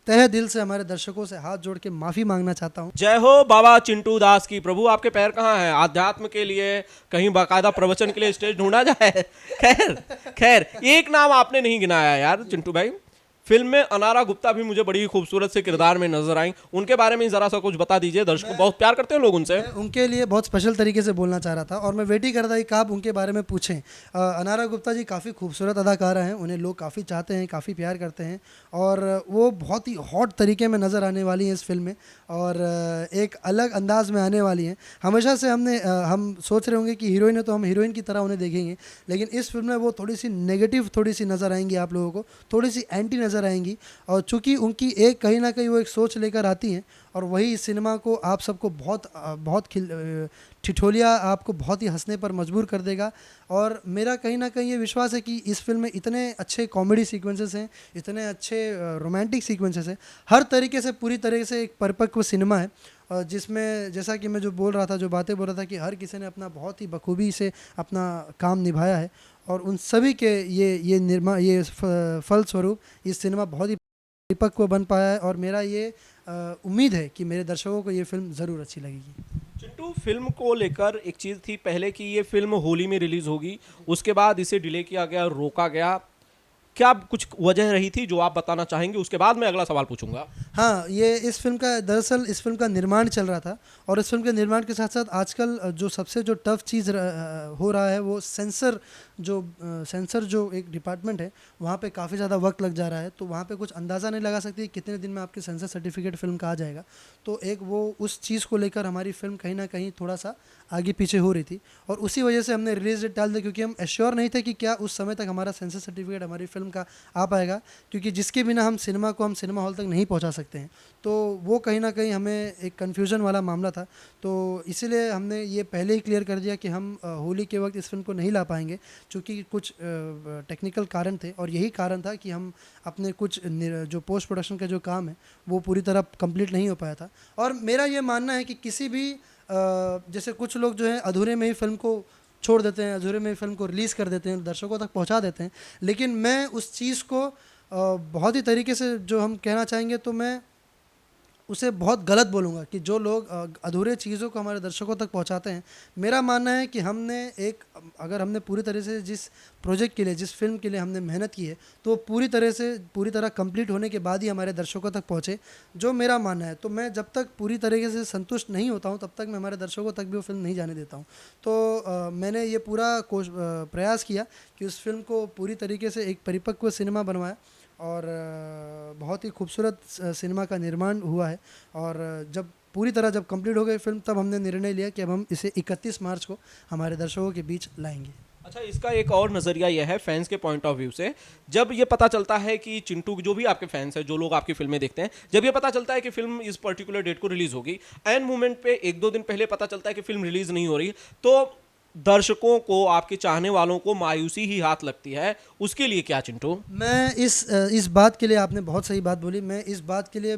तहे दिल से हमारे दर्शकों से हाथ जोड़ के माफ़ी मांगना चाहता हूँ। जय हो बाबा चिंटू दास की। प्रभु आपके पैर कहाँ हैं? आध्यात्म के लिए कहीं बाकायदा प्रवचन के लिए स्टेज ढूंढा जाए। खैर खैर, एक नाम आपने नहीं गिनाया यार चिंटू भाई। फिल्म में अनारा गुप्ता भी मुझे बड़ी खूबसूरत से किरदार में नजर आई। उनके बारे में जरा सा कुछ बता दीजिए, दर्शक बहुत प्यार करते हैं लोग उनसे। मैं उनके लिए बहुत स्पेशल तरीके से बोलना चाह रहा था और मैं वेट ही कर रहा था कि आप उनके बारे में पूछें। अनारा गुप्ता जी काफ़ी खूबसूरत अदाकारा हैं, उन्हें लोग काफ़ी चाहते हैं, काफ़ी प्यार करते हैं और वो बहुत ही हॉट तरीके में नज़र आने वाली हैं इस फिल्म में और एक अलग अंदाज में आने वाली हैं। हमेशा से हम सोच रहे होंगे कि हीरोइन है तो हम हीरोइन की तरह उन्हें देखेंगे, लेकिन इस फिल्म में वो थोड़ी सी नेगेटिव थोड़ी सी नज़र आएंगी आप लोगों को, थोड़ी सी एंटी नज़र आएंगी। और चूँकि उनकी एक कहीं ना कहीं वो एक सोच लेकर आती हैं और वही इस सिनेमा को आप सबको बहुत ठिठोलिया आपको बहुत ही हंसने पर मजबूर कर देगा। और मेरा कहीं ना कहीं ये विश्वास है कि इस फिल्म में इतने अच्छे कॉमेडी सीक्वेंसेस हैं, इतने अच्छे रोमांटिक सीक्वेंसेस हैं, हर तरीके से पूरी तरीके से एक परिपक्व सिनेमा है जिसमें जैसा कि मैं जो बोल रहा था, जो बातें बोल रहा था कि हर किसी ने अपना बहुत ही बखूबी से अपना काम निभाया है और उन सभी के ये फलस्वरूप ये सिनेमा बहुत ही परिपक्व बन पाया है और मेरा ये उम्मीद है कि मेरे दर्शकों को ये फिल्म ज़रूर अच्छी लगेगी। चिंटू, फिल्म को लेकर एक चीज थी पहले कि ये फिल्म होली में रिलीज होगी, उसके बाद इसे डिले किया गया, रोका गया। क्या कुछ वजह रही थी जो आप बताना चाहेंगे? उसके बाद मैं अगला सवाल पूछूंगा। हाँ, ये इस फिल्म का दरअसल इस फिल्म का निर्माण चल रहा था और इस फिल्म के निर्माण के साथ साथ आजकल जो सबसे जो टफ चीज़ हो रहा है वो सेंसर जो एक डिपार्टमेंट है वहाँ पे काफ़ी ज़्यादा वक्त लग जा रहा है, तो वहाँ पे कुछ अंदाज़ा नहीं लगा सकती कितने दिन में आपके सेंसर सर्टिफिकेट फिल्म का आ जाएगा। तो एक वो उस चीज़ को लेकर हमारी फिल्म कहीं ना कहीं थोड़ा सा आगे पीछे हो रही थी और उसी वजह से हमने रिलीज डेट डाल दी क्योंकि हम एश्योर नहीं थे कि क्या उस समय तक हमारा सेंसर सर्टिफिकेट हमारी फिल्म का आ पाएगा, क्योंकि जिसके बिना हम सिनेमा हॉल तक नहीं पहुंचा सकते हैं। तो वो कहीं ना कहीं हमें एक कन्फ्यूज़न वाला मामला था, तो इसीलिए हमने ये पहले ही क्लियर कर दिया कि हम होली के वक्त इस फिल्म को नहीं ला पाएंगे क्योंकि कुछ टेक्निकल कारण थे और यही कारण था कि हम अपने कुछ जो पोस्ट प्रोडक्शन का जो काम है वो पूरी तरह कंप्लीट नहीं हो पाया था। और मेरा ये मानना है कि किसी भी जैसे कुछ लोग जो है अधूरे में ही फिल्म को छोड़ देते हैं, अधूरे में ही फिल्म को रिलीज़ कर देते हैं, दर्शकों तक पहुंचा देते हैं, लेकिन मैं उस चीज़ को बहुत ही तरीके से जो हम कहना चाहेंगे तो मैं उसे बहुत गलत बोलूँगा कि जो लोग अधूरे चीज़ों को हमारे दर्शकों तक पहुंचाते हैं। मेरा मानना है कि अगर हमने पूरी तरह से जिस प्रोजेक्ट के लिए, जिस फिल्म के लिए हमने मेहनत की है, तो वो पूरी तरह कंप्लीट होने के बाद ही हमारे दर्शकों तक पहुँचे, जो मेरा मानना है। तो मैं जब तक पूरी तरीके से संतुष्ट नहीं होता हूँ तब तक मैं हमारे दर्शकों तक भी वो फिल्म नहीं जाने देता हूँ। तो मैंने ये पूरा प्रयास किया कि उस फिल्म को पूरी तरीके से एक परिपक्व सिनेमा बनवाया और बहुत ही खूबसूरत सिनेमा का निर्माण हुआ है। और जब कंप्लीट हो गई फिल्म तब हमने निर्णय लिया कि अब हम इसे 31 मार्च को हमारे दर्शकों के बीच लाएंगे। अच्छा, इसका एक और नज़रिया यह है फैंस के पॉइंट ऑफ व्यू से। जब ये पता चलता है कि चिंटू, जो भी आपके फैंस हैं, जो लोग आपकी फिल्में देखते हैं, जब ये पता चलता है कि फिल्म इस पर्टिकुलर डेट को रिलीज होगी, एन मोमेंट पे एक दो दिन पहले पता चलता है कि फिल्म रिलीज नहीं हो रही, तो दर्शकों को, आपके चाहने वालों को मायूसी ही हाथ लगती है। उसके लिए क्या चिंटू? मैं इस बात के लिए, आपने बहुत सही बात बोली, मैं इस बात के लिए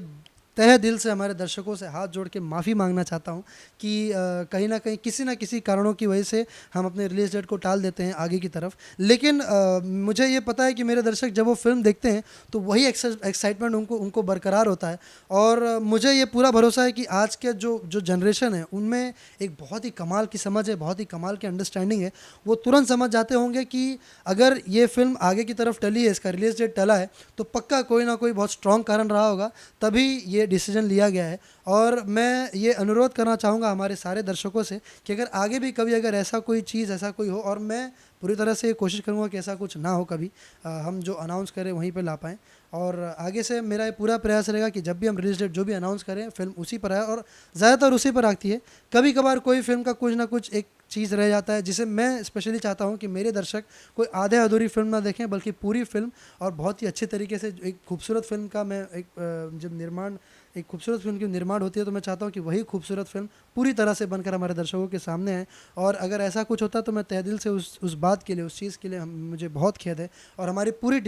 तहे दिल से हमारे दर्शकों से हाथ जोड़ के माफ़ी मांगना चाहता हूँ कि कहीं ना कहीं किसी ना किसी कारणों की वजह से हम अपने रिलीज डेट को टाल देते हैं आगे की तरफ, लेकिन मुझे ये पता है कि मेरे दर्शक जब वो फिल्म देखते हैं तो वही एक्साइटमेंट उनको बरकरार होता है। और मुझे ये पूरा भरोसा है कि आज के जो जो जनरेशन है उनमें एक बहुत ही कमाल की समझ है, बहुत ही कमाल की अंडरस्टैंडिंग है। वो तुरंत समझ जाते होंगे कि अगर ये फिल्म आगे की तरफ टली है, इसका रिलीज डेट टला है, तो पक्का कोई ना कोई बहुत स्ट्रॉन्ग कारण रहा होगा, तभी ये डिसीजन लिया गया है। और मैं ये अनुरोध करना चाहूँगा हमारे सारे दर्शकों से कि अगर आगे भी कभी अगर ऐसा कोई चीज़, ऐसा कोई हो, और मैं पूरी तरह से कोशिश करूँगा कि ऐसा कुछ ना हो कभी, हम जो अनाउंस करें वहीं पे ला पाएँ। और आगे से मेरा ये पूरा प्रयास रहेगा कि जब भी हम रिलीज डेट जो भी अनाउंस करें फिल्म उसी पर आए, और ज़्यादातर उसी पर आती है। कभी कभार कोई फिल्म का कुछ ना कुछ एक चीज़ रह जाता है जिसे मैं स्पेशली चाहता हूँ कि मेरे दर्शक कोई आधे अधूरी फिल्म ना देखें बल्कि पूरी फिल्म, और बहुत ही अच्छे तरीके से एक खूबसूरत फिल्म का मैं एक खूबसूरत फिल्म की निर्माण होती है तो मैं चाहता हूँ कि वही खूबसूरत फिल्म पूरी तरह से बनकर हमारे दर्शकों के सामने आए। और अगर ऐसा कुछ होता तो मैं तहे दिल से उस बात के लिए, उस चीज़ के लिए मुझे बहुत खेद है और हमारी पूरी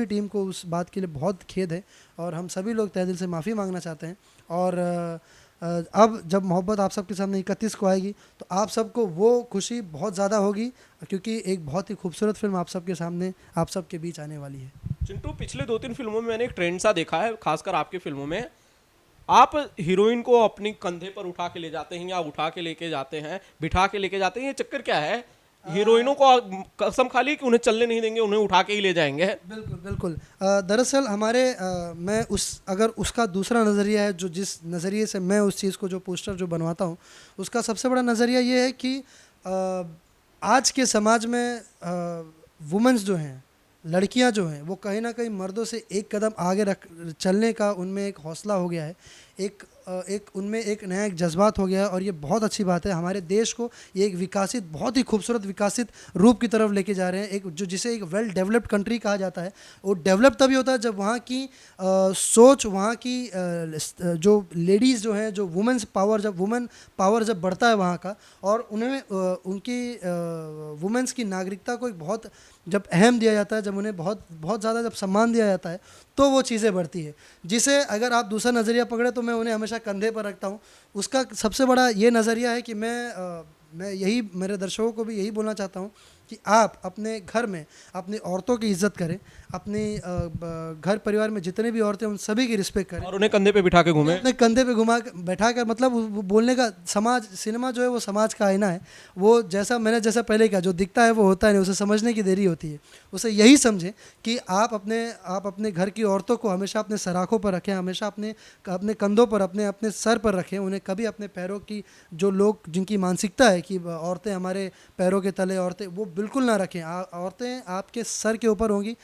टीम को उस बात के लिए बहुत खेद है और हम सभी लोग तहे दिल से माफ़ी मांगना चाहते हैं। और अब जब मोहब्बत आप सबके सामने 31 को आएगी तो आप सबको वो खुशी बहुत ज़्यादा होगी, क्योंकि एक बहुत ही खूबसूरत फिल्म आप सबके सामने, आप सबके बीच आने वाली है। चिंटू, पिछले 2-3 फिल्मों में मैंने एक ट्रेंड सा देखा है, खासकर आपकी फिल्मों में आप हीरोइन को अपनी कंधे पर उठा के ले जाते हैं या उठा के लेके जाते हैं, बिठा के लेके जाते हैं, ये चक्कर क्या है? हीरोइनों को कसम खा ली कि उन्हें चलने नहीं देंगे, उन्हें उठा के ही ले जाएंगे। बिल्कुल बिल्कुल। दरअसल हमारे मैं उस अगर उसका दूसरा नज़रिया है, जो जिस नज़रिए से मैं उस चीज़ को जो पोस्टर जो बनवाता हूँ, उसका सबसे बड़ा नज़रिया ये है कि आज के समाज में वुमेंस जो हैं, लड़कियां जो हैं, वो कहीं ना कहीं मर्दों से एक कदम आगे रख चलने का उनमें एक हौसला हो गया है, एक उनमें एक नया एक जज्बात हो गया है, और ये बहुत अच्छी बात है। हमारे देश को ये एक विकासित, बहुत ही खूबसूरत विकासित रूप की तरफ लेके जा रहे हैं, एक जो जिसे एक वेल डेवलप्ड कंट्री कहा जाता है। वो डेवलप तभी होता है जब वहाँ की सोच, वहाँ की जो लेडीज़ जो हैं, जो वुमेन्स पावर, जब वुमेन पावर जब बढ़ता है वहाँ का, और उन्हें उनकी वुमेन्स की नागरिकता को एक बहुत जब अहम दिया जाता है, जब उन्हें बहुत बहुत ज़्यादा जब सम्मान दिया जाता है, तो वो चीज़ें बढ़ती है। जिसे अगर आप दूसरा नज़रिया पकड़े तो मैं उन्हें हमेशा कंधे पर रखता हूँ। उसका सबसे बड़ा ये नज़रिया है कि मैं यही मेरे दर्शकों को भी यही बोलना चाहता हूँ कि आप अपने घर में अपनी औरतों की इज्जत करें, अपनी घर परिवार में जितने भी औरतें उन सभी की रिस्पेक्ट करें, और उन्हें कंधे पे बिठा के घूमे। अपने कंधे पे बैठा कर, मतलब वो बोलने का, समाज, सिनेमा जो है वो समाज का आईना है। वो जैसा पहले कहा, जो दिखता है वो होता है नहीं, उसे समझने की देरी होती है। उसे यही समझें कि आप अपने घर की औरतों को हमेशा अपने सराखों पर रखें, हमेशा अपने अपने कंधों पर, अपने अपने सर पर रखें। उन्हें कभी अपने पैरों की, जो लोग जिनकी मानसिकता है कि औरतें हमारे पैरों के तले, औरतें, वो बिल्कुल ना रखें। औरतें आपके सर के ऊपर होंगी।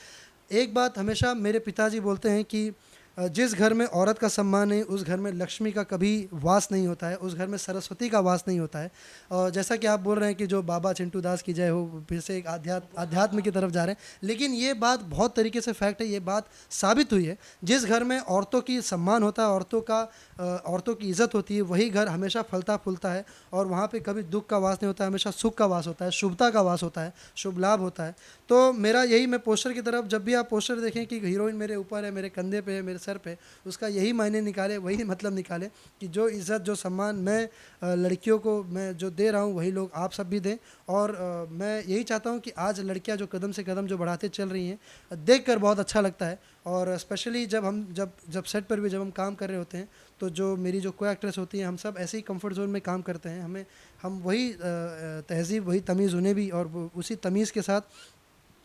एक बात हमेशा मेरे पिताजी बोलते हैं कि जिस घर में औरत का सम्मान है, उस घर में लक्ष्मी का कभी वास नहीं होता है, उस घर में सरस्वती का वास नहीं होता है। और जैसा कि आप बोल रहे हैं कि जो बाबा चिंटू दास की जय हो, फिर से एक अध्यात्म की तरफ जा रहे हैं, लेकिन ये बात बहुत तरीके से फैक्ट है, ये बात साबित हुई है। जिस घर में औरतों की सम्मान होता है, औरतों की इज़्ज़त होती है, वही घर हमेशा फलता फूलता है, और वहाँ पे कभी दुख का वास नहीं होता है, हमेशा सुख का वास होता है, शुभता का वास होता है, शुभ लाभ होता है। तो मेरा यही, मैं पोस्टर की तरफ, जब भी आप पोस्टर देखें कि हीरोइन मेरे ऊपर है, मेरे कंधे पे है, मेरे सर पे, उसका यही मायने निकाले, वही मतलब निकाले कि जो इज़्ज़त, जो सम्मान मैं लड़कियों को मैं जो दे रहा हूँ, वही लोग आप सब भी दें। और मैं यही चाहता हूँ कि आज लड़कियाँ जो कदम से कदम जो बढ़ाते चल रही हैं, देख कर बहुत अच्छा लगता है। और स्पेशली जब सेट पर भी जब हम काम कर रहे होते हैं, तो जो मेरी जो को एक्ट्रेस होती है, हम सब ऐसे ही कंफर्ट जोन में काम करते हैं। हम वही तहज़ीब, वही तमीज़ उन्हें भी, और उसी तमीज़ के साथ,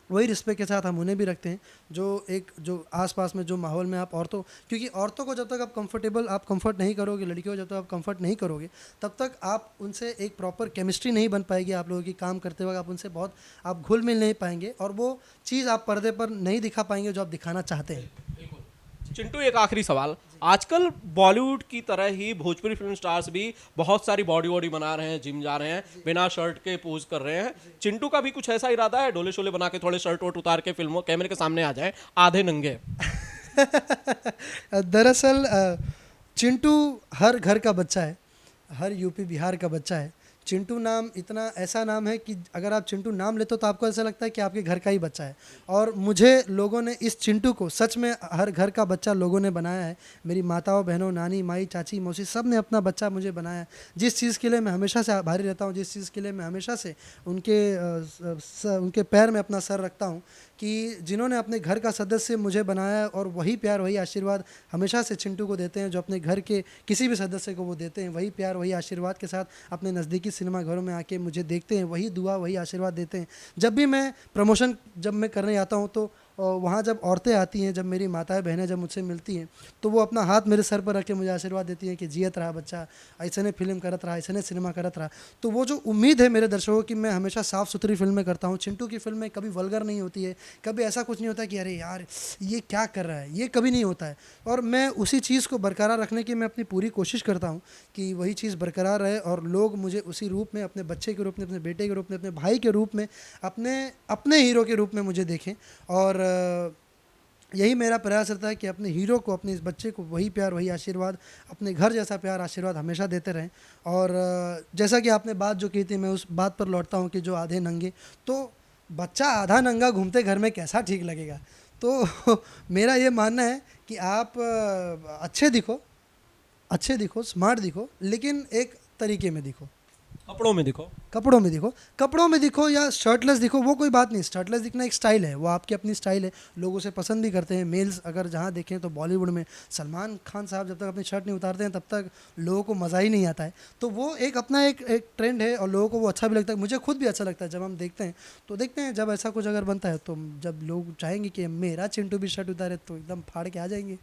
वही रिस्पेक्ट के साथ हम उन्हें भी रखते हैं। जो आसपास में जो माहौल में आप औरतों, क्योंकि औरतों को जब तक आप कंफर्ट नहीं करोगे, लड़कियों को जब तक आप कंफर्ट नहीं करोगे, तब तक आप उनसे एक प्रॉपर केमिस्ट्री नहीं बन पाएगी। आप लोगों की काम करते वक्त आप उनसे बहुत आप घुल मिल नहीं पाएंगे, और वो चीज़ आप पर्दे पर नहीं दिखा पाएंगे जो आप दिखाना चाहते हैं। चिंटू, एक आखिरी सवाल। आजकल बॉलीवुड की तरह ही भोजपुरी फिल्म स्टार्स भी बहुत सारी बॉडी वॉडी बना रहे हैं, जिम जा रहे हैं, बिना शर्ट के पोज कर रहे हैं। चिंटू का भी कुछ ऐसा इरादा है, डोले शोले बना के थोड़े शर्ट वोट उतार के फिल्मों कैमरे के सामने आ जाए आधे नंगे? दरअसल चिंटू हर घर का बच्चा है, हर यूपी बिहार का बच्चा है। चिंटू नाम इतना ऐसा नाम है कि अगर आप चिंटू नाम लेते हो तो आपको ऐसा लगता है कि आपके घर का ही बच्चा है। और मुझे लोगों ने इस चिंटू को, सच में हर घर का बच्चा लोगों ने बनाया है। मेरी माताओं, बहनों, नानी, माई, चाची, मौसी, सब ने अपना बच्चा मुझे बनाया है। जिस चीज़ के लिए मैं हमेशा से आभारी रहता हूँ, जिस चीज़ के लिए मैं हमेशा से उनके पैर में अपना सर रखता हूँ, कि जिन्होंने अपने घर का सदस्य मुझे बनाया, और वही प्यार, वही आशीर्वाद हमेशा से चिंटू को देते हैं, जो अपने घर के किसी भी सदस्य को वो देते हैं। वही प्यार, वही आशीर्वाद के साथ अपने नज़दीकी सिनेमा घरों में आके मुझे देखते हैं, वही दुआ, वही आशीर्वाद देते हैं। जब भी मैं प्रमोशन जब मैं करने आता हूँ, तो वहाँ जब औरतें आती हैं, जब मेरी माताएं बहनें जब मुझसे मिलती हैं, तो वो अपना हाथ मेरे सर पर रख के मुझे आशीर्वाद देती हैं कि जियत रहा बच्चा, ऐसे ने फिल्म करत रहा, ऐसे ने सिनेमा करत रहा। तो वो जो उम्मीद है मेरे दर्शकों की, मैं हमेशा साफ़ सुथरी फिल्में करता हूँ। चिंटू की फिल्में कभी वल्गर नहीं होती है, कभी ऐसा कुछ नहीं होता कि अरे यार ये क्या कर रहा है, ये कभी नहीं होता है। और मैं उसी चीज़ को बरकरार रखने की मैं अपनी पूरी कोशिश करता हूँ कि वही चीज़ बरकरार रहे, और लोग मुझे उसी रूप में, अपने बच्चे के रूप में, अपने बेटे के रूप में, अपने भाई के रूप में, अपने हीरो के रूप में मुझे देखें। और यही मेरा प्रयास रहता है कि अपने हीरो को, अपने इस बच्चे को वही प्यार, वही आशीर्वाद, अपने घर जैसा प्यार, आशीर्वाद हमेशा देते रहें। और जैसा कि आपने बात जो की थी, मैं उस बात पर लौटता हूँ कि जो आधे नंगे, तो बच्चा आधा नंगा घूमते घर में कैसा ठीक लगेगा। तो मेरा ये मानना है कि आप अच्छे दिखो, अच्छे दिखो, स्मार्ट दिखो, लेकिन एक तरीके में दिखो। कपड़ों में दिखो। कपड़ों में दिखो या शर्टलेस दिखो, वो कोई बात नहीं। शर्टलेस दिखना एक स्टाइल है, वो आपकी अपनी स्टाइल है, लोग उसे पसंद भी करते हैं। मेल्स अगर जहाँ देखें तो बॉलीवुड में सलमान खान साहब जब तक अपनी शर्ट नहीं उतारते हैं तब तक लोगों को मज़ा ही नहीं आता है। तो वो एक अपना एक ट्रेंड है और लोगों को वो अच्छा भी लगता है, मुझे खुद भी अच्छा लगता है। जब हम देखते हैं तो देखते हैं, जब ऐसा कुछ अगर बनता है तो जब लोग चाहेंगे कि मेरा चिंटू भी शर्ट उतारे तो एकदम फाड़ के आ जाएंगे।